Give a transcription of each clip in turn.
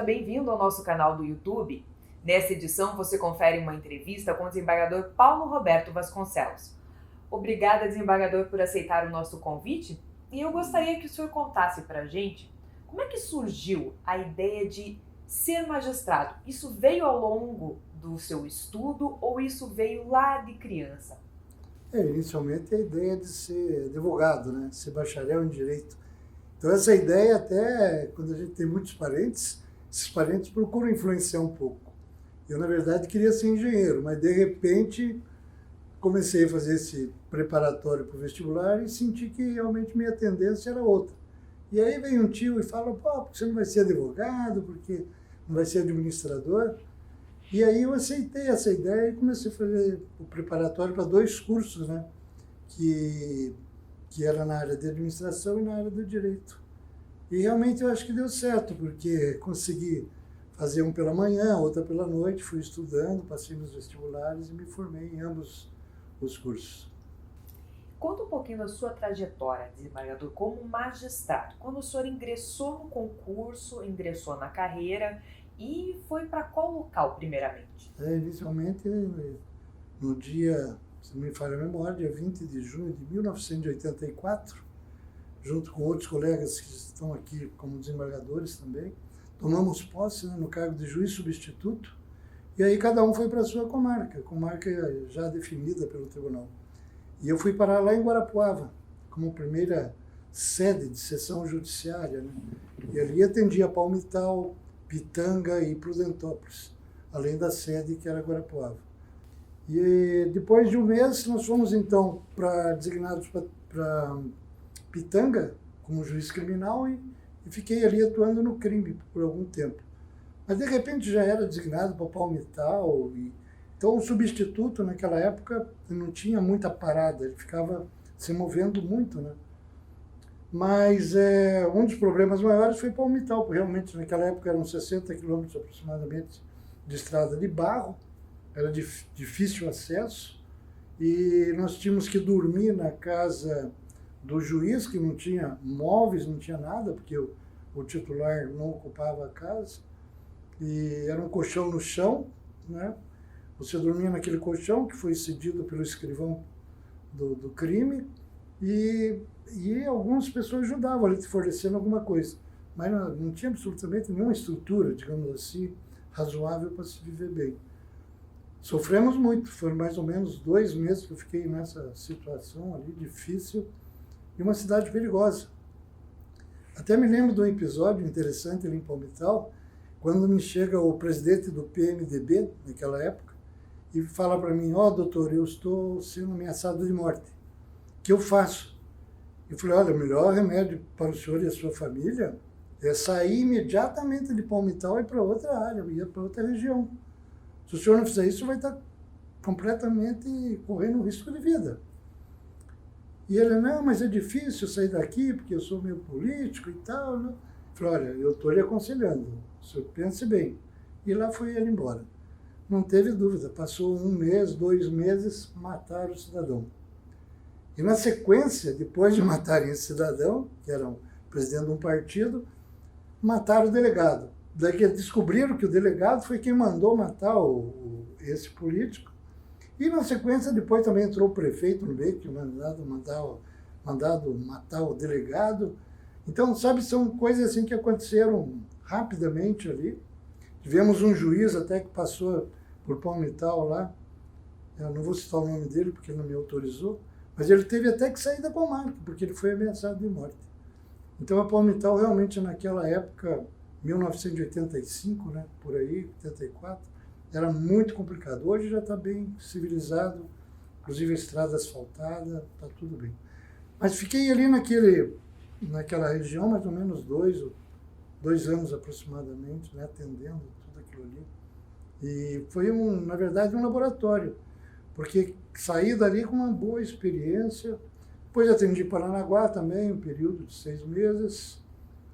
Seja bem-vindo ao nosso canal do YouTube. Nessa edição você confere uma entrevista com o desembargador Paulo Roberto Vasconcelos. Obrigada, desembargador, por aceitar o nosso convite. E eu gostaria que o senhor contasse para a gente como é que surgiu a ideia de ser magistrado. Isso veio ao longo do seu estudo ou isso veio lá de criança? Inicialmente a ideia de ser advogado, né? Ser bacharel em Direito. Então essa ideia até, quando a gente tem muitos parentes, esses parentes procuram influenciar um pouco. Eu, na verdade, queria ser engenheiro, mas de repente comecei a fazer esse preparatório para o vestibular e senti que realmente minha tendência era outra. E aí vem um tio e fala, pô, porque você não vai ser advogado, porque não vai ser administrador? E aí eu aceitei essa ideia e comecei a fazer o preparatório para 2 cursos, né? Que era na área de administração e na área do direito. E realmente eu acho que deu certo, porque consegui fazer um pela manhã, outra pela noite, fui estudando, passei nos vestibulares e me formei em ambos os cursos. Conta um pouquinho da sua trajetória, desembargador, como magistrado. Quando o senhor ingressou no concurso, ingressou na carreira e foi para qual local, primeiramente? Inicialmente, no dia, se não me falha a memória, dia 20 de junho de 1984, junto com outros colegas que estão aqui como desembargadores também, tomamos posse, né, no cargo de juiz substituto, e aí cada um foi para a sua comarca já definida pelo tribunal. E eu fui parar lá em Guarapuava, como primeira sede de sessão judiciária, né? E ali atendia Palmital, Pitanga e Prudentópolis, além da sede que era Guarapuava. E depois de um mês, nós fomos então designados para Pitanga, como juiz criminal, e fiquei ali atuando no crime por algum tempo. Mas de repente já era designado para Palmital, então o substituto naquela época não tinha muita parada, ele ficava se movendo muito, né? Mas um dos problemas maiores foi Palmital, porque realmente naquela época eram 60 quilômetros aproximadamente de estrada de barro, era difícil acesso, e nós tínhamos que dormir na casa do juiz, que não tinha móveis, não tinha nada, porque o titular não ocupava a casa, e era um colchão no chão, né? Você dormia naquele colchão que foi cedido pelo escrivão do crime, e algumas pessoas ajudavam ali, te fornecendo alguma coisa, mas não tinha absolutamente nenhuma estrutura, digamos assim, razoável para se viver bem. Sofremos muito, foram mais ou menos 2 meses que eu fiquei nessa situação ali, difícil, e uma cidade perigosa. Até me lembro de um episódio interessante ali em Palmital, quando me chega o presidente do PMDB, naquela época, e fala para mim, doutor, eu estou sendo ameaçado de morte. O que eu faço? Eu falei, olha, o melhor remédio para o senhor e a sua família é sair imediatamente de Palmital e ir para outra área, ir para outra região. Se o senhor não fizer isso, vai estar completamente correndo risco de vida. E ele, não, mas é difícil sair daqui, porque eu sou meio político e tal, né? Eu falei, olha, eu estou lhe aconselhando, o senhor pense bem. E lá foi ele embora. Não teve dúvida, passou 1 mês, 2 meses, mataram o cidadão. E na sequência, depois de matarem esse cidadão, que era o presidente de um partido, mataram o delegado. Daí que descobriram que o delegado foi quem mandou matar esse político. E na sequência, depois também entrou o prefeito no meio, que mandado matar o delegado. Então, sabe, são coisas assim que aconteceram rapidamente ali. Tivemos um juiz até que passou por Palmital lá, eu não vou citar o nome dele porque ele não me autorizou, mas ele teve até que sair da comarca, porque ele foi ameaçado de morte. Então a Palmital realmente naquela época, 1985, né, por aí, 84, era muito complicado. Hoje já está bem civilizado, inclusive a estrada asfaltada, está tudo bem. Mas fiquei ali naquela região mais ou menos 2 anos aproximadamente, né, atendendo tudo aquilo ali. E foi, na verdade, um laboratório, porque saí dali com uma boa experiência. Depois atendi Paranaguá também, um período de 6 meses.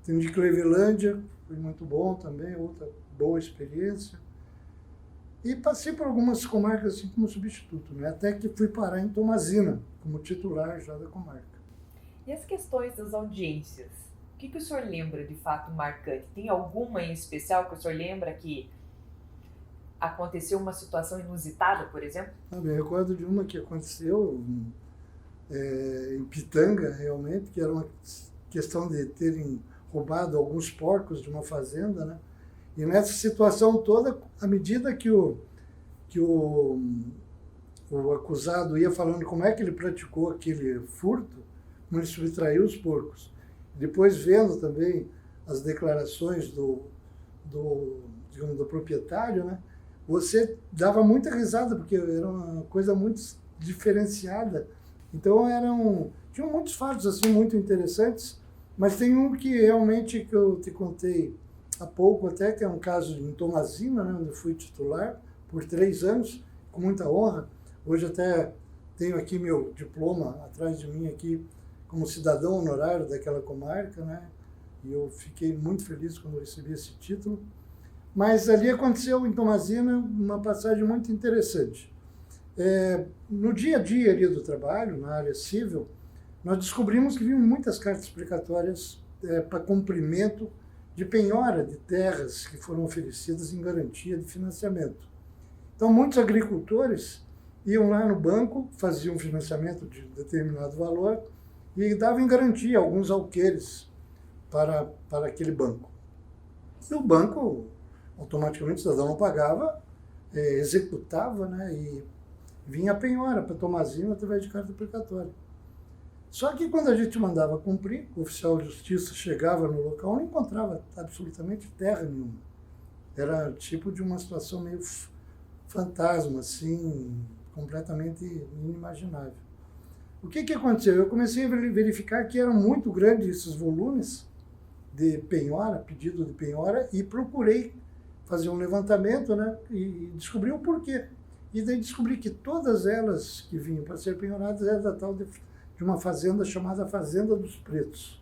Atendi Clevelândia, foi muito bom também, outra boa experiência. E passei por algumas comarcas assim como substituto, né, até que fui parar em Tomazina, como titular já da comarca. E as questões das audiências? O que o senhor lembra de fato marcante? Tem alguma em especial que o senhor lembra que aconteceu uma situação inusitada, por exemplo? Eu me recordo de uma que aconteceu em Pitanga, realmente, que era uma questão de terem roubado alguns porcos de uma fazenda, né? E nessa situação toda, à medida que o acusado ia falando como é que ele praticou aquele furto, como ele subtraiu os porcos, depois vendo também as declarações digamos, do proprietário, né? Você dava muita risada, porque era uma coisa muito diferenciada. Então tinham muitos fatos assim muito interessantes, mas tem um que realmente que eu te contei há pouco até, que é um caso em Tomazina, né, onde eu fui titular por 3 anos, com muita honra. Hoje até tenho aqui meu diploma atrás de mim aqui como cidadão honorário daquela comarca, né? E eu fiquei muito feliz quando recebi esse título. Mas ali aconteceu em Tomazina uma passagem muito interessante. No dia a dia ali do trabalho, na área civil, nós descobrimos que vinham muitas cartas explicatórias para cumprimento de penhora de terras que foram oferecidas em garantia de financiamento. Então, muitos agricultores iam lá no banco, faziam um financiamento de determinado valor e davam em garantia alguns alqueires para aquele banco. E o banco, automaticamente, o cidadão não pagava, executava, né, e vinha a penhora para Tomazina através de carta precatória. Só que quando a gente mandava cumprir, o oficial de justiça chegava no local, não encontrava absolutamente terra nenhuma. Era tipo de uma situação meio fantasma, assim, completamente inimaginável. O que aconteceu? Eu comecei a verificar que eram muito grandes esses volumes de penhora, pedido de penhora, e procurei fazer um levantamento, né, e descobri o porquê. E daí descobri que todas elas que vinham para ser penhoradas eram da tal de uma fazenda chamada Fazenda dos Pretos.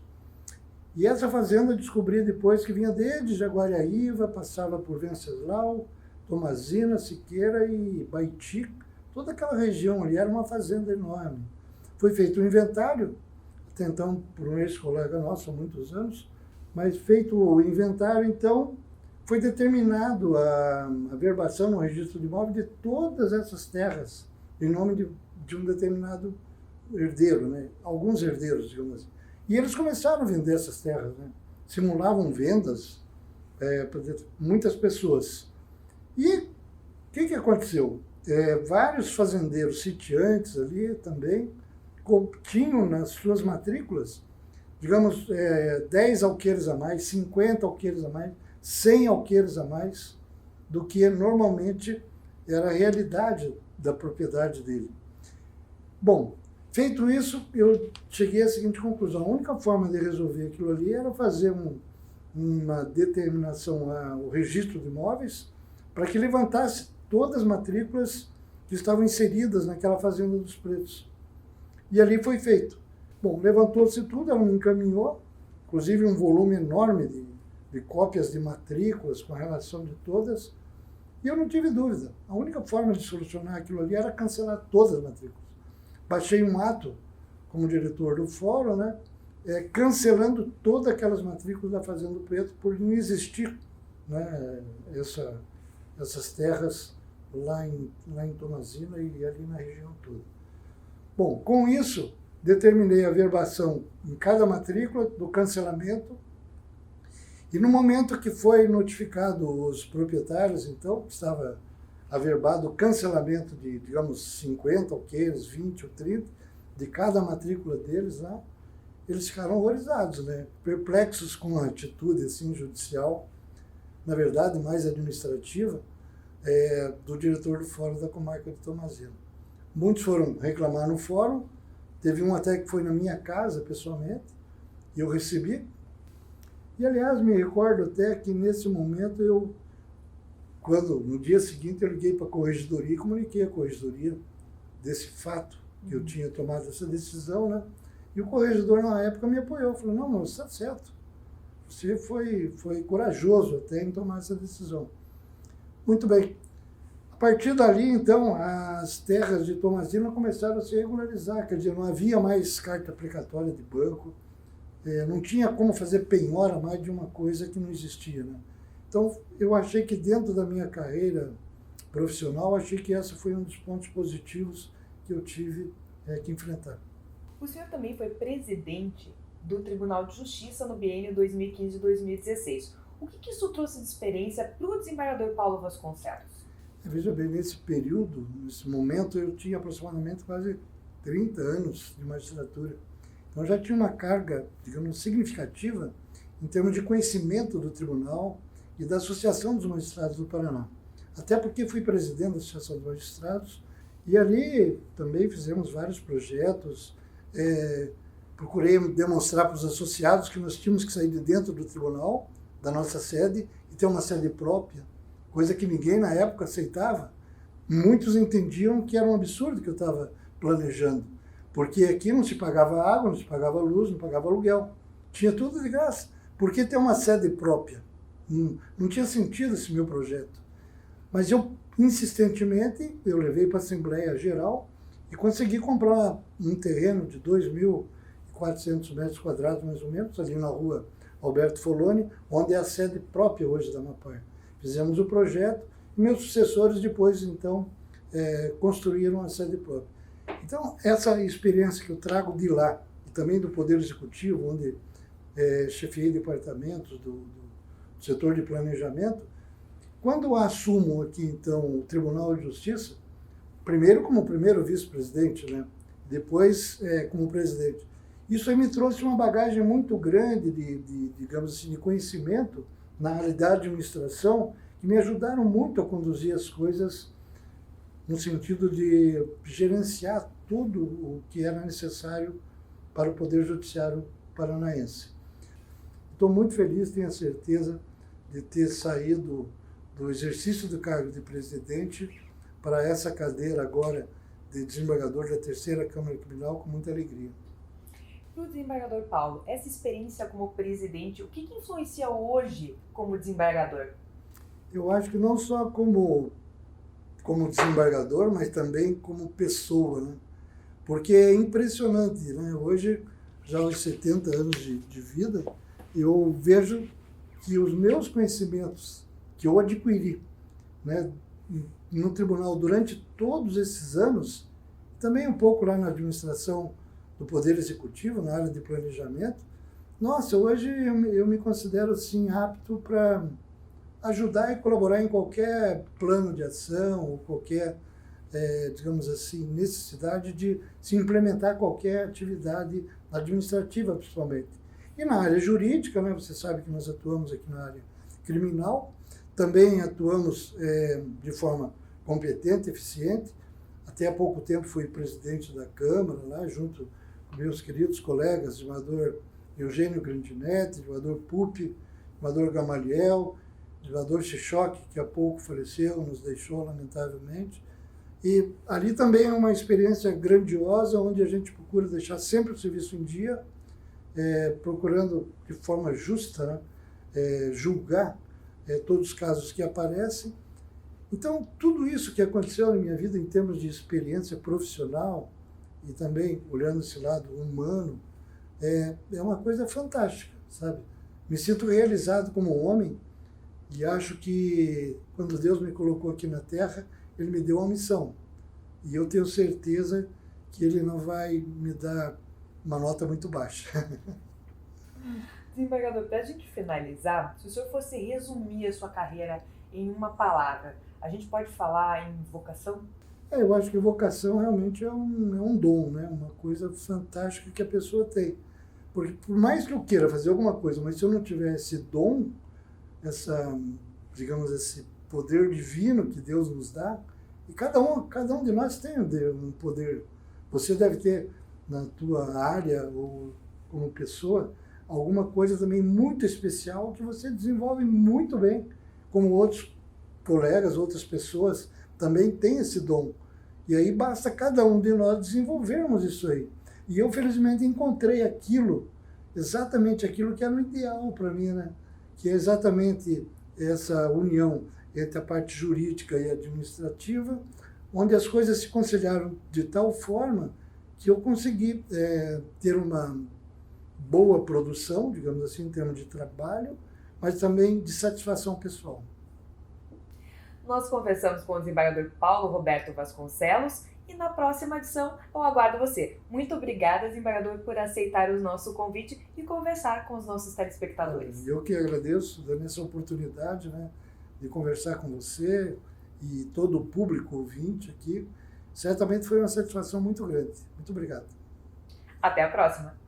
E essa fazenda descobri depois que vinha desde Jaguariaíva, passava por Venceslau, Tomazina, Siqueira e Baiti. Toda aquela região ali era uma fazenda enorme. Foi feito um inventário, até então por um ex-colega nosso há muitos anos, mas feito o inventário, então, foi determinado a verbação no registro de imóvel de todas essas terras, em nome de um determinado herdeiro, né? Alguns herdeiros, digamos assim. E eles começaram a vender essas terras, né? Simulavam vendas para muitas pessoas. E o que aconteceu? Vários fazendeiros sitiantes ali também tinham nas suas matrículas, digamos, 10 alqueires a mais, 50 alqueires a mais, 100 alqueires a mais do que normalmente era a realidade da propriedade dele. Bom, feito isso, eu cheguei à seguinte conclusão: a única forma de resolver aquilo ali era fazer uma determinação ao registro de imóveis para que levantasse todas as matrículas que estavam inseridas naquela Fazenda dos Pretos. E ali foi feito. Bom, levantou-se tudo, ela me encaminhou, inclusive um volume enorme de cópias de matrículas com relação de todas, e eu não tive dúvida. A única forma de solucionar aquilo ali era cancelar todas as matrículas. Baixei um ato como diretor do fórum, né, cancelando todas aquelas matrículas da Fazenda do Preto por não existir, né, essas terras lá em Tomazina e ali na região toda. Bom, com isso, determinei a verbação em cada matrícula do cancelamento, e no momento que foi notificado os proprietários, então, que estava averbado o cancelamento de, digamos, 50 alqueires, 20 ou 30, de cada matrícula deles lá, eles ficaram horrorizados, né? Perplexos com a atitude assim, judicial, na verdade mais administrativa, do diretor do Fórum da Comarca de Tomazina. Muitos foram reclamar no fórum, teve um até que foi na minha casa, pessoalmente, e eu recebi. E, aliás, me recordo até que, nesse momento, no dia seguinte, eu liguei para a corregedoria e comuniquei à corregedoria desse fato, que eu tinha tomado essa decisão, né? E o corregedor, na época, me apoiou, falou: não, mas está certo, você foi corajoso até em tomar essa decisão. Muito bem. A partir dali, então, as terras de Tomazina começaram a se regularizar, quer dizer, não havia mais carta precatória de banco, não tinha como fazer penhora mais de uma coisa que não existia, né? Então, eu achei que dentro da minha carreira profissional, achei que esse foi um dos pontos positivos que eu tive que enfrentar. O senhor também foi presidente do Tribunal de Justiça no biênio 2015-2016. O que isso trouxe de experiência para o desembargador Paulo Vasconcelos? Veja bem, nesse período, nesse momento, eu tinha aproximadamente quase 30 anos de magistratura. Então já tinha uma carga, digamos, significativa em termos de conhecimento do tribunal e da Associação dos Magistrados do Paraná. Até porque fui presidente da Associação dos Magistrados e ali também fizemos vários projetos, procurei demonstrar para os associados que nós tínhamos que sair de dentro do tribunal, da nossa sede, e ter uma sede própria, coisa que ninguém na época aceitava. Muitos entendiam que era um absurdo que eu estava planejando, porque aqui não se pagava água, não se pagava luz, não pagava aluguel. Tinha tudo de graça. Por que ter uma sede própria? Não tinha sentido esse meu projeto. Mas eu, insistentemente, eu levei para a Assembleia Geral e consegui comprar um terreno de 2.400 metros quadrados, mais ou menos, ali na rua Alberto Foloni, onde é a sede própria hoje da Mapar. Fizemos o projeto e meus sucessores depois, então, construíram a sede própria. Então, essa experiência que eu trago de lá, e também do Poder Executivo, onde chefiei departamentos do setor de planejamento, quando eu assumo aqui, então, o Tribunal de Justiça, primeiro como primeiro vice-presidente, né? Depois como presidente. Isso aí me trouxe uma bagagem muito grande digamos assim, de conhecimento na área da administração, que me ajudaram muito a conduzir as coisas no sentido de gerenciar tudo o que era necessário para o Poder Judiciário paranaense. Estou muito feliz, tenho a certeza de ter saído do exercício do cargo de presidente para essa cadeira agora de desembargador da Terceira Câmara Criminal com muita alegria. Para o desembargador Paulo, essa experiência como presidente, o que influencia hoje como desembargador? Eu acho que não só como desembargador, mas também como pessoa, né? Porque é impressionante, né? Hoje, já aos 70 anos de vida, eu vejo que os meus conhecimentos que eu adquiri, né, no tribunal durante todos esses anos, também um pouco lá na administração do Poder Executivo, na área de planejamento, nossa, hoje eu me considero assim apto para ajudar e colaborar em qualquer plano de ação, ou qualquer, digamos assim, necessidade de se implementar qualquer atividade administrativa, principalmente. E na área jurídica, né, você sabe que nós atuamos aqui na área criminal, também atuamos de forma competente, eficiente. Até há pouco tempo fui presidente da Câmara, lá, junto com meus queridos colegas, desembargador Eugênio Grandinetti, desembargador Pupi, desembargador Gamaliel, desembargador Chichoque, que há pouco faleceu, nos deixou, lamentavelmente. E ali também é uma experiência grandiosa, onde a gente procura deixar sempre o serviço em dia, procurando de forma justa, né, julgar todos os casos que aparecem. Então, tudo isso que aconteceu na minha vida em termos de experiência profissional e também olhando esse lado humano, é uma coisa fantástica, sabe? Me sinto realizado como homem e acho que quando Deus me colocou aqui na Terra, Ele me deu uma missão. E eu tenho certeza que Ele não vai me dar uma nota muito baixa. Desembargador, para a gente finalizar, se o senhor fosse resumir a sua carreira em uma palavra, a gente pode falar em vocação? Eu acho que vocação realmente é um dom, né? Uma coisa fantástica que a pessoa tem. Porque por mais que eu queira fazer alguma coisa, mas se eu não tiver esse dom, digamos, esse poder divino que Deus nos dá, e cada um de nós tem um poder. Você deve ter na tua área ou como pessoa alguma coisa também muito especial que você desenvolve muito bem, como outros colegas, outras pessoas também têm esse dom. E aí basta cada um de nós desenvolvermos isso aí. E eu, felizmente, encontrei exatamente aquilo que era o ideal para mim, né? Que é exatamente essa união entre a parte jurídica e administrativa, onde as coisas se conciliaram de tal forma que eu consegui ter boa produção, digamos assim, em termos de trabalho, mas também de satisfação pessoal. Nós conversamos com o desembargador Paulo Roberto Vasconcelos e na próxima edição eu aguardo você. Muito obrigada, desembargador, por aceitar o nosso convite e conversar com os nossos telespectadores. Eu que agradeço, dando essa oportunidade, né, de conversar com você e todo o público ouvinte aqui. Certamente foi uma satisfação muito grande. Muito obrigado. Até a próxima!